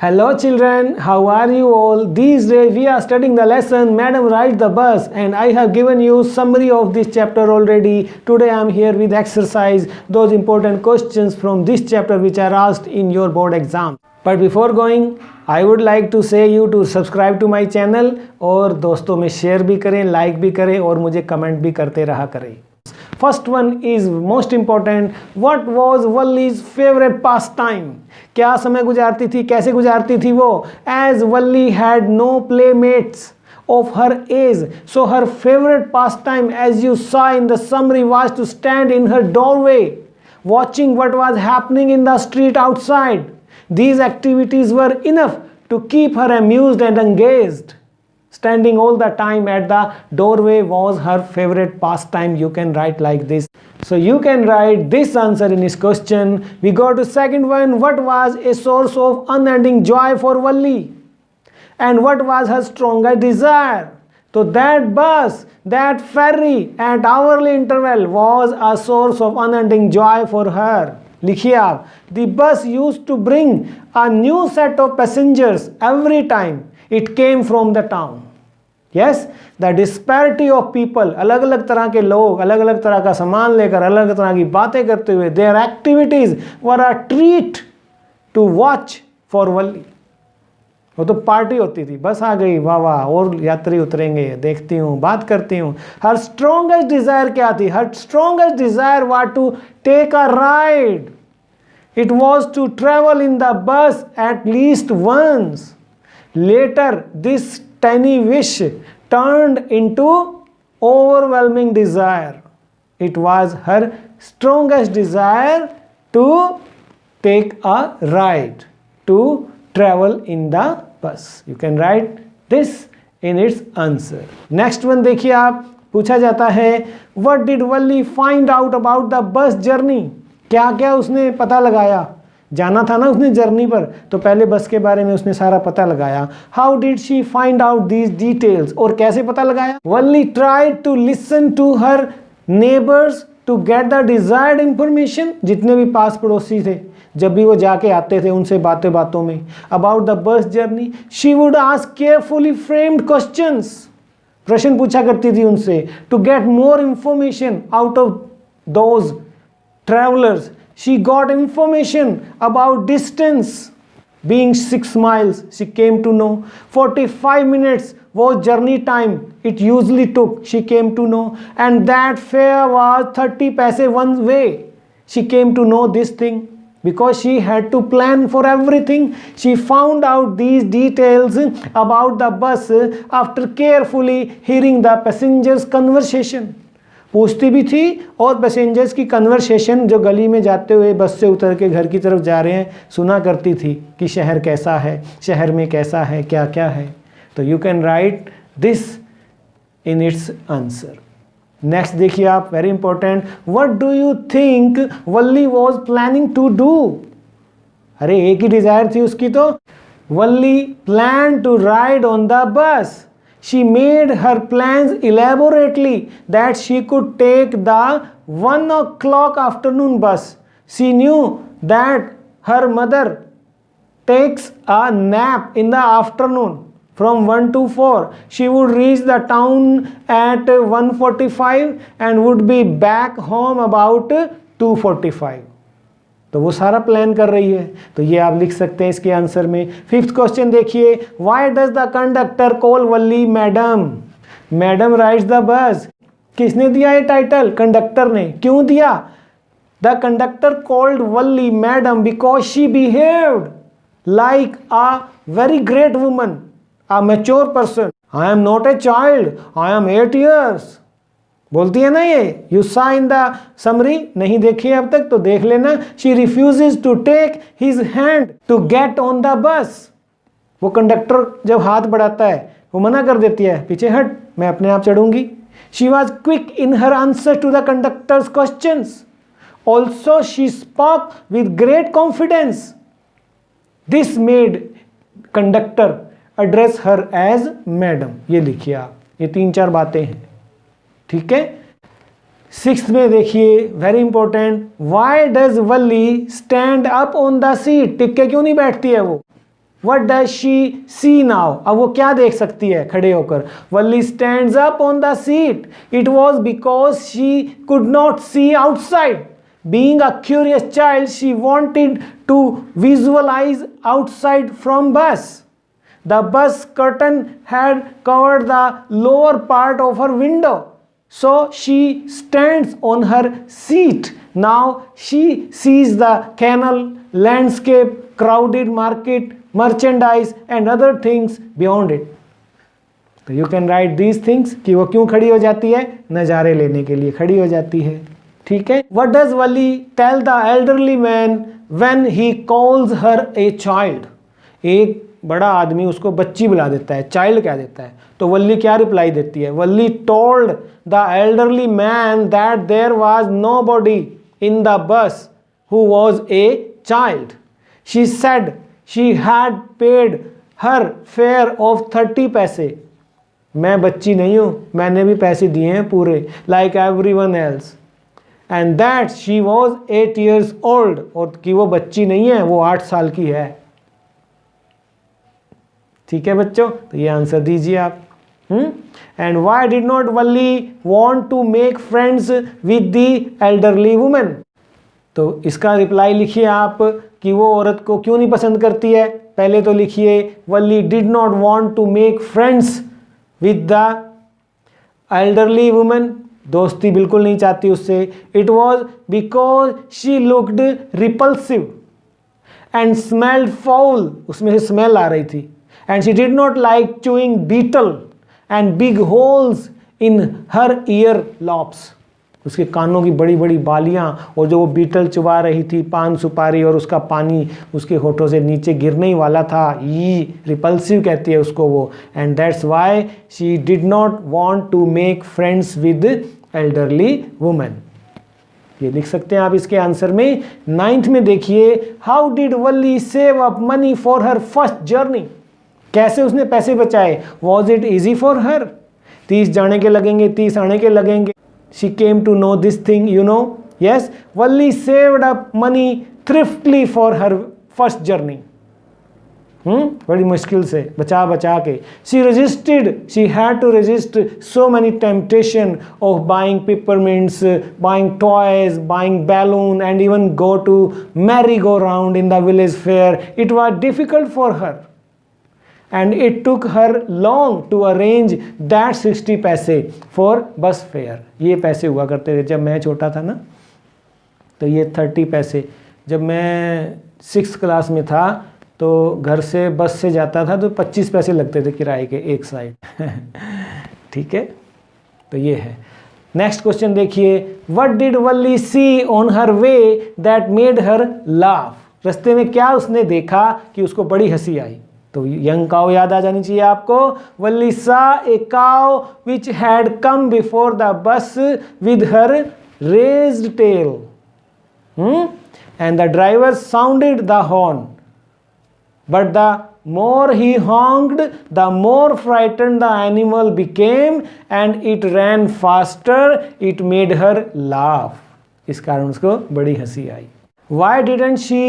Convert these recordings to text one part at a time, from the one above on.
Hello children, how are you all? These days we are studying the lesson Madam Rides the Bus, and I have given you summary of this chapter already. Today I am here with exercise, those important questions from this chapter which are asked in your board exam. But before going, I would like to say you to subscribe to my channel और दोस्तों में share भी करें, like भी करें और मुझे comment भी करते रहा करें. First one is most important. What was Wally's favorite pastime? क्या समय गुजारती थी, कैसे गुजारती थी वो? As Wally had no playmates of her age, so her favorite pastime, as you saw in the summary, was to stand in her doorway, watching what was happening in the street outside. These activities were enough to keep her amused and engaged. Standing all the time at the doorway was her favorite pastime. You can write like this. So you can write this answer in this question. We go to second one. What was a source of unending joy for Wally? And what was her strongest desire? So that bus, that ferry at hourly interval was a source of unending joy for her. लिखिए आप. The bus used to bring a new set of passengers every time it came from the town. Yes, the disparity of people, अलग अलग तरह के लोग, अलग अलग तरह का सामान लेकर, अलग अलग तरह की बातें करते हुए, their activities were a treat to watch for Wally. वो तो पार्टी होती थी, बस आ गई, वाह वाह, और यात्री उतरेंगे, देखती हूँ, बात करती हूँ. Her strongest desire क्या थी? Her strongest desire was to take a ride. It was to travel in the bus at least once. Later, this tiny wish turned into overwhelming desire. It was her strongest desire to take a ride, to travel in the bus. You can write this in its answer. Next one देखिए आप, पूछा जाता है What did Wally find out about the bus journey? क्या क्या उसने पता लगाया? जाना था ना उसने जर्नी पर, तो पहले बस के बारे में उसने सारा पता लगाया. How did she find out these details? और कैसे पता लगाया? Wally tried to listen to her neighbors to get the desired information. जितने भी पास पड़ोसी थे, जब भी वो जाके आते थे उनसे बातें बातों में about the bus journey, she would ask carefully framed questions. प्रश्न पूछा करती थी उनसे to get more information out of those travelers. She got information about distance being 6 miles. She came to know 45 minutes was journey time it usually took. She came to know, and that fare was 30 paise one way. She came to know this thing because she had to plan for everything. She found out these details about the bus after carefully hearing the passengers' conversation. पूछती भी थी और passengers की conversation जो गली में जाते हुए बस से उतर के घर की तरफ जा रहे हैं सुना करती थी कि शहर कैसा है, शहर में कैसा है, क्या क्या है. तो you can write this in its answer. Next देखिए आप, very important. What do you think Valli was planning to do? अरे एक ही डिजायर थी उसकी. तो Valli plan to ride on the bus. She made her plans elaborately that she could take the 1 o'clock afternoon bus. She knew that her mother takes a nap in the afternoon from 1 to 4. She would reach the town at 1:45 and would be back home about 2:45. तो वो सारा plan कर रही है. तो ये आप लिख सकते हैं इसके आंसर में. फिफ्थ क्वेश्चन देखिए, why does the conductor call Valli madam? Madam rides the bus. किसने दिया ये टाइटल? कंडक्टर ने. क्यों दिया? The conductor called Valli madam because she behaved like a very great woman, a mature person. I am not a child, I am 8 years. बोलती है ना ये. यू सा इन द समरी, नहीं देखी अब तक तो देख लेना. She refuses to take his hand to get on the bus. वो कंडक्टर जब हाथ बढ़ाता है वो मना कर देती है, पीछे हट, मैं अपने आप चढ़ूंगी. She was quick in her answer to the conductor's questions. Also she spoke with great confidence. This made conductor address her as madam. ये लिखिए आप, ये 3-4 बातें हैं. ठीक है. 6th में देखिए, very important. Why does Valli stand up on the seat? टिक के क्यों नहीं बैठती है वो? What does she see now? अब वो क्या देख सकती है खड़े होकर? Valli stands up on the seat. It was because she could not see outside. Being a curious child, she wanted to visualize outside from bus. The bus curtain had covered the lower part of her window. So she stands on her seat. Now she sees the canal, landscape, crowded market, merchandise and other things beyond it. तो you can write these things कि वो क्यों खड़ी हो जाती है? नज़ारे लेने के लिए खड़ी हो जाती है. ठीक है. What does Valli tell the elderly man when he calls her a child? एक बड़ा आदमी उसको बच्ची बुला देता है, चाइल्ड कह देता है, तो वल्ली क्या रिप्लाई देती है? Valli told the elderly man that there was nobody in the bus who was a child. She said she had paid her fare of 30 पैसे. मैं बच्ची नहीं हूँ, मैंने भी पैसे दिए हैं पूरे, like everyone else. And that she was 8 years old. और कि वो बच्ची नहीं है, वो 8 साल की है. ठीक है बच्चों, तो ये आंसर दीजिए आप. And why did not Valli want to make friends with the elderly women. तो इसका रिप्लाई लिखिए आप कि वो औरत को क्यों नहीं पसंद करती है. पहले तो लिखिए Valli did not want to make friends with the elderly women. दोस्ती बिल्कुल नहीं चाहती उससे. It was because she looked repulsive and smelled foul. उसमें से स्मेल आ रही थी. And she did not like chewing betel and big holes in her ear lobes. उसके कानों की बड़ी बड़ी बालियाँ और जो वो बीटल चुबा रही थी, पान सुपारी और उसका पानी उसके होठों से नीचे गिरने ही वाला था. ये रिपल्सिव कहती है उसको वो. And that's why she did not want to make friends with elderly women. ये लिख सकते हैं आप इसके आंसर में. 9th में देखिए, how did Valli save up money for her first journey. कैसे उसने पैसे बचाए? Was it easy for her? 30 जाने के लगेंगे, 30 आने के लगेंगे. She came to know this thing, you know. Yes, Valli saved up money thriftily for her first journey. बड़ी मुश्किल से बचा बचा के. She resisted, she had to resist so many temptation of buying peppermints, buying toys, buying balloon and even go to merry go round in the village fair. It was difficult for her and it took her long to arrange that 60 पैसे for bus fare. ये पैसे हुआ करते थे जब मैं छोटा था ना. तो ये 30 पैसे. जब मैं 6th क्लास में था तो घर से बस से जाता था तो 25 पैसे लगते थे किराए के एक साइड. ठीक है, तो ये है. नेक्स्ट क्वेश्चन देखिए, what did Valli see on her way that made her laugh. रास्ते में क्या उसने देखा कि उसको बड़ी हंसी आई. तो यंग काउ याद आ जानी चाहिए आपको. Valli saw a cow which had come before the bus with her raised tail and the driver sounded the horn. But the more he honked, the more frightened the animal became and it ran faster. It made her laugh. इस कारण उसको बड़ी हंसी आई. Why didn't she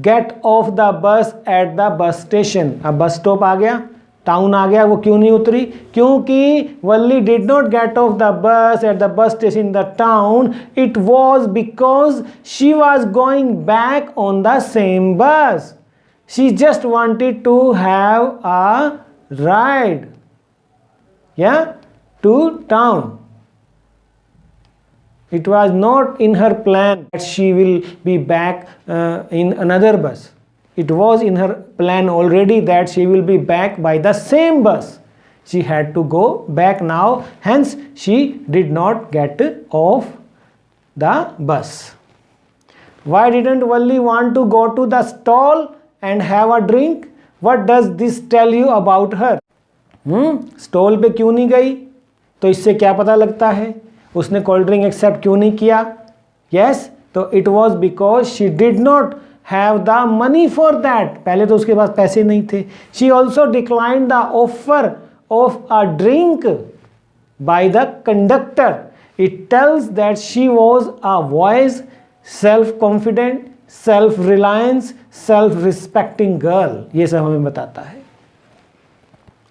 get off the bus at the bus station? अब bus stop आ गया, town आ गया, वो क्यों नहीं उतरी? क्योंकि वल्ली did not get off the bus at the bus station in the town. It was because she was going back on the same bus. She just wanted to have a ride, yeah, to town. It was not in her plan that she will be back in another bus. It was in her plan already that she will be back by the same bus. She had to go back now, hence she did not get off the bus. Why didn't Valli want to go to the stall and have a drink? What does this tell you about her? Stall पे क्यों नहीं गई? तो इससे क्या पता लगता है? उसने कोल्ड ड्रिंक एक्सेप्ट क्यों नहीं किया? यस, तो it was because she did not have the money for that. पहले तो उसके पास पैसे नहीं थे. She also declined the offer of a drink by the conductor. It tells that she was a voice, self confident, self reliance, self respecting girl, ये सब हमें बताता है।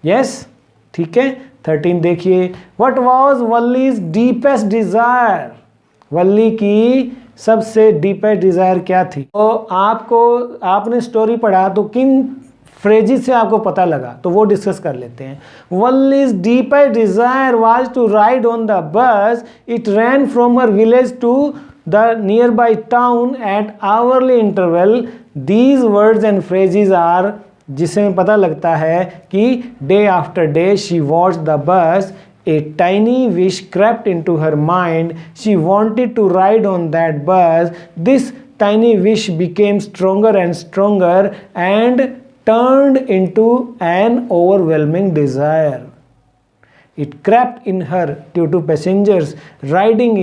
यस, ठीक है। 13 देखिए, व्हाट वाज वल्लीज डीपेस्ट डिजायर, वल्ली की सबसे डीपेस्ट डिजायर क्या थी? तो आपने स्टोरी पढ़ा तो किन फ्रेजेस से आपको पता लगा, तो वो डिस्कस कर लेते हैं। Valli's deepest desire was to ride on the bus, it ran from her village to the nearby town at hourly interval. These words and phrases are, जिससे पता लगता है कि day after day she watched the bus, a tiny wish crept into her mind, she wanted to ride on that bus. This tiny wish became stronger and stronger and turned into an overwhelming desire. It crept in her due to passengers riding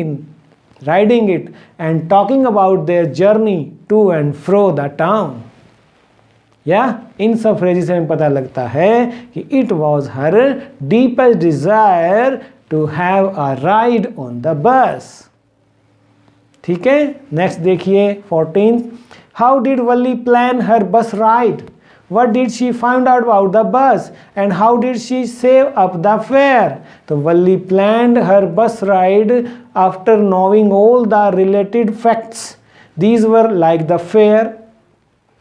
it and talking about their journey to and fro the town. या इन सब phrases से हमें पता लगता है कि it was her deepest desire to have a ride on the bus. ठीक है, नेक्स्ट देखिए 14। How did Valli plan her bus ride, what did she find out about the bus and how did she save up the fare. तो Valli planned her bus ride after knowing all the related facts. These were like the fare,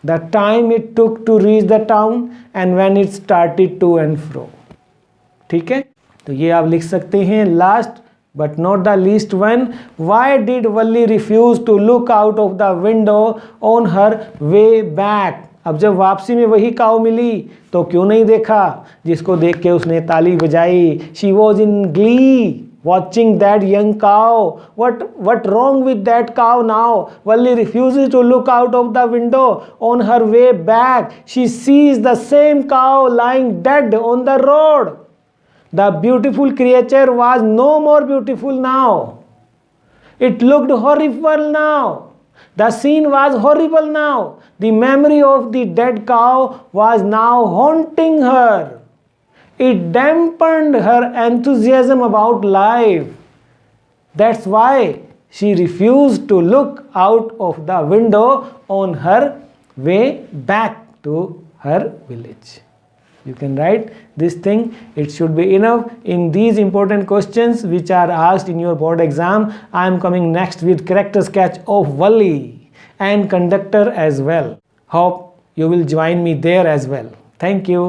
the time it took to reach the town and when it started to and fro। ठीक है, तो ये आप लिख सकते हैं। Last but not the least one, why did Valli refuse to look out of the window on her way back। अब जब वापसी में वही काऊ मिली तो क्यों नहीं देखा जिसको देख के उसने ताली बजाई। She was in glee watching that young cow. What wrong with that cow now? Valli refuses to look out of the window on her way back. She sees the same cow lying dead on the road. The beautiful creature was no more beautiful now. It looked horrible now. The scene was horrible now. The memory of the dead cow was now haunting her. It dampened her enthusiasm about life. That's why she refused to look out of the window on her way back to her village. You can write this thing. It should be enough in these important questions which are asked in your board exam. I am coming next with character sketch of Valli and conductor as well. Hope you will join me there as well. Thank you.